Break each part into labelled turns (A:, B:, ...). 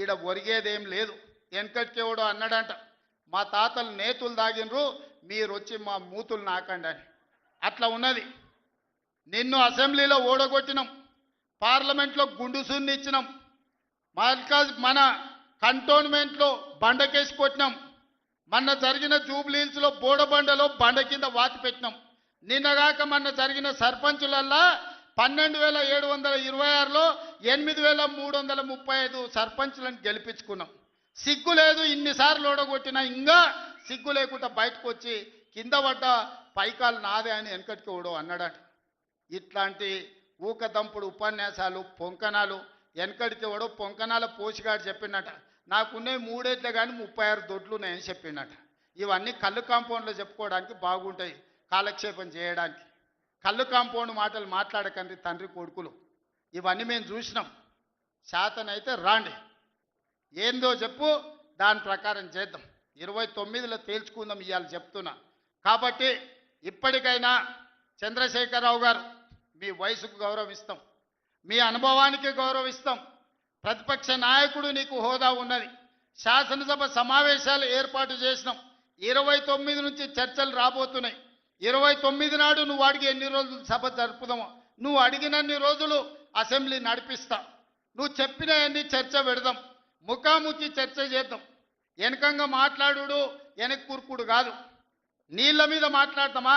A: ఈడ ఒరిగేదేం లేదు. వెనకటికేవడో అన్నాడంట, మా తాతలు నేతులు దాగినరు, మీరు వచ్చి మా మూతులు నాకండి అని. అట్లా ఉన్నది. నిన్ను అసెంబ్లీలో ఓడగొట్టినాం, పార్లమెంట్లో గుండుసున్ని ఇచ్చినాం, మన కంటోన్మెంట్లో బండకేసి కొట్టినాం, మొన్న జరిగిన జూబ్లీహిల్స్లో బోడబండలో బండ కింద వాతి పెట్టినాం. నిన్నగాక మొన్న జరిగిన సర్పంచులల్లా 12,726లో 8,335 సర్పంచులను గెలిపించుకున్నాం. సిగ్గు లేదు, ఇన్నిసార్లు ఓడగొట్టినా ఇంకా సిగ్గు లేకుండా బయటకు వచ్చి కింద పడ్డ పైకాలు నాదే అని వెనకటికి ఓడో అన్నాడట. ఇట్లాంటి ఊకదంపుడు ఉపన్యాసాలు పొంకనాలు వెనకడికి ఓడో పొంకనాల పోసిగాడు చెప్పిండట. నాకున్నాయి 3 ఏళ్ళే కానీ 36 దొడ్లు ఉన్నాయని చెప్పిండట. ఇవన్నీ కళ్ళు కాంపౌండ్లో చెప్పుకోవడానికి బాగుంటాయి, కాలక్షేపం చేయడానికి. కళ్ళు కాంపౌండ్ మాటలు మాట్లాడకండి తండ్రి కొడుకులు. ఇవన్నీ మేము చూసినాం. శాతనైతే రాండి, ఏందో చెప్పు, దాని ప్రకారం చేద్దాం. 29లో తేల్చుకుందాం ఇవాళ చెప్తున్నా. కాబట్టి ఇప్పటికైనా చంద్రశేఖరరావు గారు, మీ వయసుకు గౌరవిస్తాం, మీ అనుభవానికి గౌరవిస్తాం. ప్రతిపక్ష నాయకుడు, నీకు హోదా ఉన్నది. శాసనసభ సమావేశాలు ఏర్పాటు చేసినాం. 29 నుంచి చర్చలు రాబోతున్నాయి. 29 నాడు నువ్వు అడిగి ఎన్ని రోజులు సభ జరుపుదామో, నువ్వు అడిగినన్ని రోజులు అసెంబ్లీ నడిపిస్తా. నువ్వు చెప్పిన అన్ని చర్చ పెడదాం, ముఖాముఖి చర్చ చేద్దాం. వెనకంగా మాట్లాడు వెనక్కి కూర్పుడు కాదు. నీళ్ల మీద మాట్లాడతామా,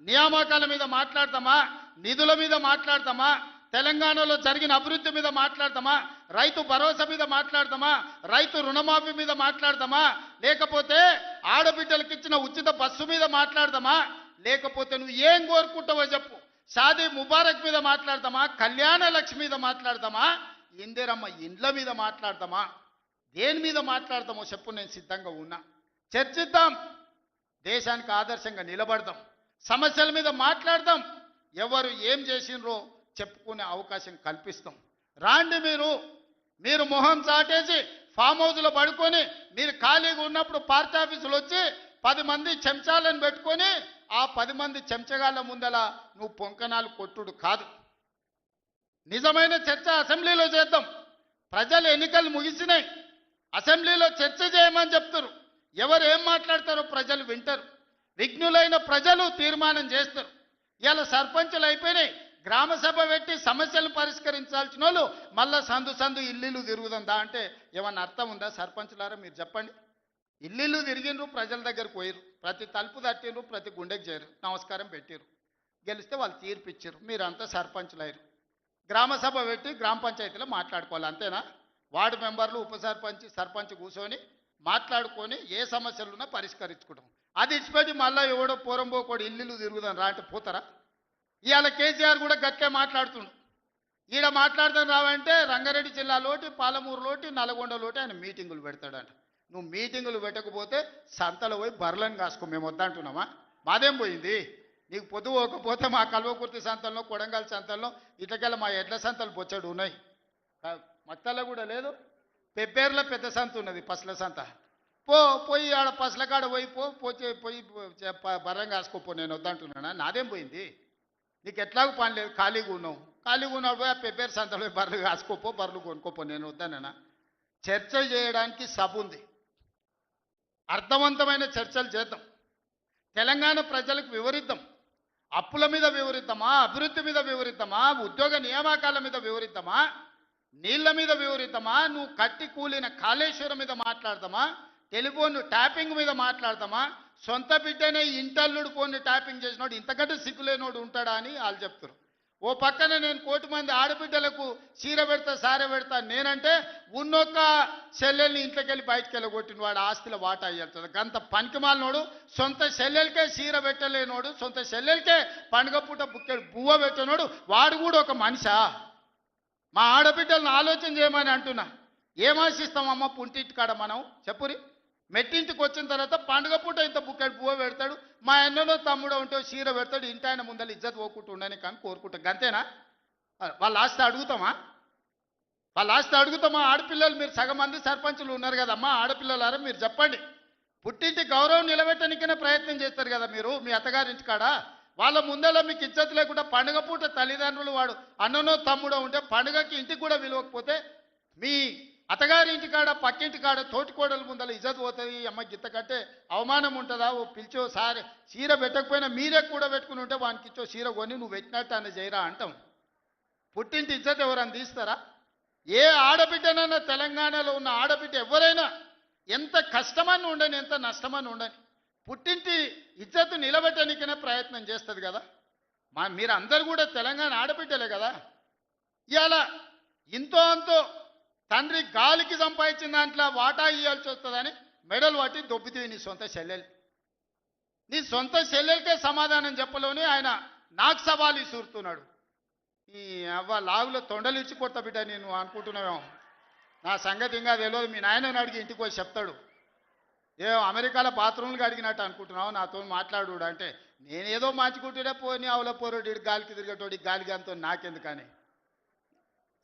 A: నియామకాల మీద మాట్లాడతామా, నిధుల మీద మాట్లాడతామా, తెలంగాణలో జరిగిన అభివృద్ధి మీద మాట్లాడతామా, రైతు భరోసా మీద మాట్లాడతామా, రైతు రుణమాఫీ మీద మాట్లాడతామా, లేకపోతే ఆడబిడ్డలకు ఇచ్చిన ఉచిత బస్సు మీద మాట్లాడతామా, లేకపోతే నువ్వు ఏం కోరుకుంటావో చెప్పు, షాదీ ముబారక్ మీద మాట్లాడతామా, కళ్యాణ లక్ష్మి మీద మాట్లాడతామా, ఇందిరమ్మ ఇండ్ల మీద మాట్లాడతామా, దేని మీద మాట్లాడతామో చెప్పు, నేను సిద్ధంగా ఉన్నా. చర్చిద్దాం, దేశానికి ఆదర్శంగా నిలబడదాం, సమస్యల మీద మాట్లాడదాం, ఎవరు ఏం చేసినరో చెప్పుకునే అవకాశం కల్పిస్తాం. రాండి, మీరు మొహం చాటేసి ఫామ్ హౌస్లో పడుకొని మీరు ఖాళీగా ఉన్నప్పుడు పార్టీ ఆఫీసులు వచ్చి 10 మంది చెంచాలను పెట్టుకొని ఆ 10 మంది చెంచగాళ్ళ ముందల నువ్వు పొంకనాలు కొట్టుడు కాదు. నిజమైన చర్చ అసెంబ్లీలో చేద్దాం. ప్రజలు ఎన్నికలు ముగిసినాయి, అసెంబ్లీలో చర్చ చేయమని చెప్తారు. ఎవరు ఏం మాట్లాడతారో ప్రజలు వింటారు. విఘ్నులైన ప్రజలు తీర్మానం చేస్తారు. ఇలా సర్పంచులు అయిపోయినాయి, గ్రామ సభ పెట్టి సమస్యలు పరిష్కరించాల్సిన వాళ్ళు మళ్ళా సందు ఇల్లు తిరుగుతుందా అంటే ఏమన్నా అర్థం ఉందా? సర్పంచులారా మీరు చెప్పండి. ఇల్లు తిరిగినరు, ప్రజల దగ్గరకు పోయిరు, ప్రతి తలుపు తట్టినరు, ప్రతి గుండెకి చేరు, నమస్కారం పెట్టిరు, గెలిస్తే వాళ్ళు తీర్పిచ్చారు, మీరంతా సర్పంచులు అయ్యారు. గ్రామ సభ పెట్టి గ్రామ పంచాయతీలో మాట్లాడుకోవాలి, అంతేనా? వార్డు మెంబర్లు, ఉప సర్పంచ్, సర్పంచ్ కూర్చొని మాట్లాడుకొని ఏ సమస్యలున్నా పరిష్కరించుకుంటాం. అది ఇచ్చిపెట్టి మళ్ళీ ఎవడో పోరంబోకోడు ఇల్లు తిరుగుదాం రా అంటే పోతారా? ఇవాళ కేసీఆర్ కూడా గట్టే మాట్లాడుతుండు. ఈడ మాట్లాడదాం రావంటే రంగారెడ్డి జిల్లాలోటి, పాలమూరులోటి, నల్గొండలోటి ఆయన మీటింగులు పెడతాడంట. నువ్వు మీటింగులు పెట్టకపోతే సంతలో పోయి బర్రెలను కాసుకో, మేము వద్దంటున్నామా? మాదేం పోయింది? నీకు పొద్దు పోకపోతే మా కల్వకుర్తి సంతల్లో, కొడంగల్ సంతల్లో, ఇట్లకెళ్ళ మా ఎడ్ల సంతలు బొచ్చడు ఉన్నాయి. మత్తల్లో కూడా లేదు. పెబ్బేర్లో పెద్ద సంత ఉన్నది, పసల సంత. పోయి ఆడ పసల కాడ పోయి బర్రెం కాసుకోపో, నేను వద్దంటున్నానా? నాదేం పోయింది? నీకు ఎట్లాగూ పని లేదు, ఖాళీగా ఉన్నావు. ఖాళీగా ఉన్నాడు పోయి ఆ పెబ్బేరు సంతలో బర్రెలు కాసుకోపో, బర్రెలు కొనుక్కోపో, నేను వద్దానన్నా? చర్చ చేయడానికి సభ ఉంది, అర్థవంతమైన చర్చలు చేద్దాం. తెలంగాణ ప్రజలకు వివరిద్దాం. అప్పుల మీద వివరిద్దామా, అభివృద్ధి మీద వివరిద్దామా, ఉద్యోగ నియామకాల మీద వివరిద్దామా, నీళ్ల మీద వివరిద్దామా, నువ్వు కట్టి కూలిన కాళేశ్వరం మీద మాట్లాడదామా, టెలిఫోన్ ట్యాపింగ్ మీద మాట్లాడదామా, సొంత బిడ్డనే ఇంటల్లుడు ఫోన్ని ట్యాపింగ్ చేసినోడు ఇంతకంటే సిగ్గులేనోడు ఉంటాడా అని వాళ్ళు చెప్తారు. ఓ పక్కన నేను 1 కోటి మంది ఆడబిడ్డలకు చీర పెడతా, సారె పెడతా నేనంటే ఉన్నొక్క చెల్లెల్ని ఇంట్లోకెళ్ళి బయటకు వెళ్ళగొట్టిన వాడు ఆస్తిలో వాటా అయ్యేస్తుంది. గంత పనికిమాలినోడు, సొంత చెల్లెలకే చీర పెట్టలేనోడు, సొంత చెల్లెలకే పండుగ పూట బుక్కెడు బువ్వ పెట్టినోడు, వాడు కూడా ఒక మనిషా? మా ఆడబిడ్డలను ఆలోచన చేయమని అంటున్నా. ఏం ఆశిస్తామమ్మ పుంటింటి కాడ మనం? చెప్పురి. మెట్టింటికి వచ్చిన తర్వాత పండుగ పూట ఇంత బుక్కెడు పువ్వ పెడతాడు, మా అన్ననో తమ్ముడో ఉంటే చీర పెడతాడు, ఇంటి ఆయన ముందర ఇజ్జత్ పోకుండా ఉండని కానీ కోరుకుంటాం. గంతేనా? వాళ్ళ ఆస్తి అడుగుతామా? ఆడపిల్లలు మీరు సగం మంది సర్పంచులు ఉన్నారు కదమ్మా, ఆడపిల్లలారా మీరు చెప్పండి. పుట్టింటి గౌరవం నిలబెట్టడానికైనా ప్రయత్నం చేస్తారు కదా మీరు మీ అత్తగారింటి కాడ. వాళ్ళ ముందర మీకు ఇజ్జత్ లేకుండా పండుగ పూట తల్లిదండ్రులు వాడు అన్ననో తమ్ముడో ఉంటే పండుగకి ఇంటికి కూడా విలువకపోతే మీ అత్తగారి ఇంటికాడ పక్కింటి కాడ తోటికోడల ముందల ఇజ్జత్ పోతుంది అమ్మ గిత్త కంటే అవమానం ఉంటుందా ఓ పిలిచో సారి చీర పెట్టకపోయినా మీరే కూడా పెట్టుకుని ఉంటే వానికి ఇచ్చో చీర కొని నువ్వు పెట్టినట్టు అన్న చేయరా అంటాం. పుట్టింటి ఇజ్జత్ ఎవరన్నా తీస్తారా? ఏ ఆడబిడ్డనన్నా తెలంగాణలో ఉన్న ఆడబిడ్డ ఎవరైనా ఎంత కష్టమని ఉండని ఎంత నష్టమని ఉండని పుట్టింటి ఇజ్జత్ నిలబెట్టడానికైనా ప్రయత్నం చేస్తుంది కదా. మీరు అందరు కూడా తెలంగాణ ఆడబిడ్డలే కదా. ఇవాళ ఇంతో అంతో తండ్రి గాలికి సంపాదించిన దాంట్లో వాటా ఇవ్వాల్సి వస్తుందని మెడలు పట్టి దొబ్బితీవి నీ సొంత చెల్లెలు. నీ సొంత చెల్లెలకే సమాధానం చెప్పలోనే ఆయన నాకు సవాలు ఇసురుతున్నాడు. ఈ అవ్వ లాగులో తొండలు ఇచ్చి కొత్త బిడ్డ నేను అనుకుంటున్నావేమో. నా సంగతి ఇంకా తెలియదు. మీ నాయనని అడిగి ఇంటికి వచ్చి చెప్తాడు. ఏ అమెరికాలో బాత్రూమ్లు అడిగినట్టు అనుకుంటున్నావు నాతో మాట్లాడు అంటే నేనేదో మార్చుకుంటుండే పోని ఆవుల పోరోడి గాలికి తిరిగేటోడి గాలికి అంతో నాకెందుకని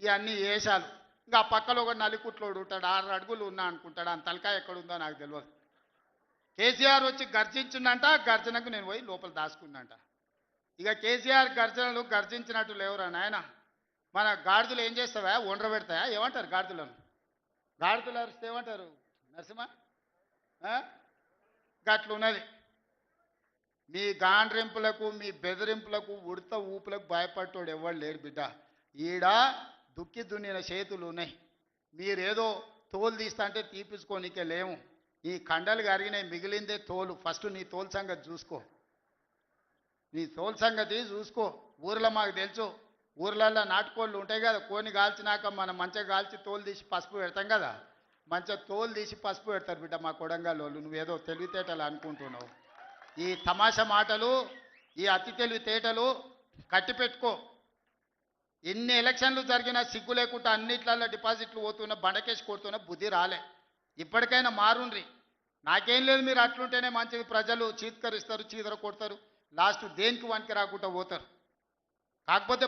A: ఇవన్నీ వేషాలు. ఇంకా ఆ పక్కలో ఒక నలికుట్లోడు ఉంటాడు 6 అడుగులు ఉన్నా అనుకుంటాడు. ఆ తలకాయ ఎక్కడుందో నాకు తెలియదు. కేసీఆర్ వచ్చి గర్జించిందంట. గర్జనకు నేను పోయి లోపల దాచుకున్నంట. ఇక కేసీఆర్ గర్జనలు గర్జించినట్టు లేవురా నాయన. మన గాడిదలు ఏం చేస్తావా ఒండ్ర పెడతాయా ఏమంటారు గాడిదలను? గాడిదలు అరిస్తే ఏమంటారు నరసింహ? గట్లున్నది. మీ గాండ్రింపులకు మీ బెదిరింపులకు ఉడత ఊపులకు భయపడ్డాడు ఎవరు లేడు బిడ్డ. ఈడ దుక్కి దున్నిన చేతులు ఉన్నాయి. మీరేదో తోలు తీస్తా అంటే తీపించుకోనికే లేము. ఈ కండలు కరిగినాయి మిగిలిందే తోలు. ఫస్ట్ నీ తోలు సంగతి చూసుకో. నీ తోలు సంగతి చూసుకో. ఊర్లో మాకు తెలుసు. ఊర్లలో నాటుకోళ్ళు ఉంటాయి కదా. కోని కాల్చినాక మనం మంచిగా కాల్చి తోలు తీసి పసుపు పెడతాం కదా. మంచిగా తోలు తీసి పసుపు పెడతారు బిడ్డ మా కొడంగల్లోళ్ళు. నువ్వేదో తెలివితేటలు అనుకుంటున్నావు. ఈ తమాషా మాటలు ఈ అతి తెలివితేటలు కట్టి పెట్టుకో. ఎన్ని ఎలక్షన్లు జరిగినా సిగ్గు లేకుండా అన్నిట్లలో డిపాజిట్లు పోతున్నా బండకేసి కొడుతున్నా బుద్ధి రాలే. ఇప్పటికైనా మారుండ్రి. నాకేం లేదు మీరు అట్లుంటేనే మంచిది. ప్రజలు చీత్కరిస్తారు చీదర కొడతారు. లాస్ట్ దేనికి వనికి రాకుండా పోతారు. కాకపోతే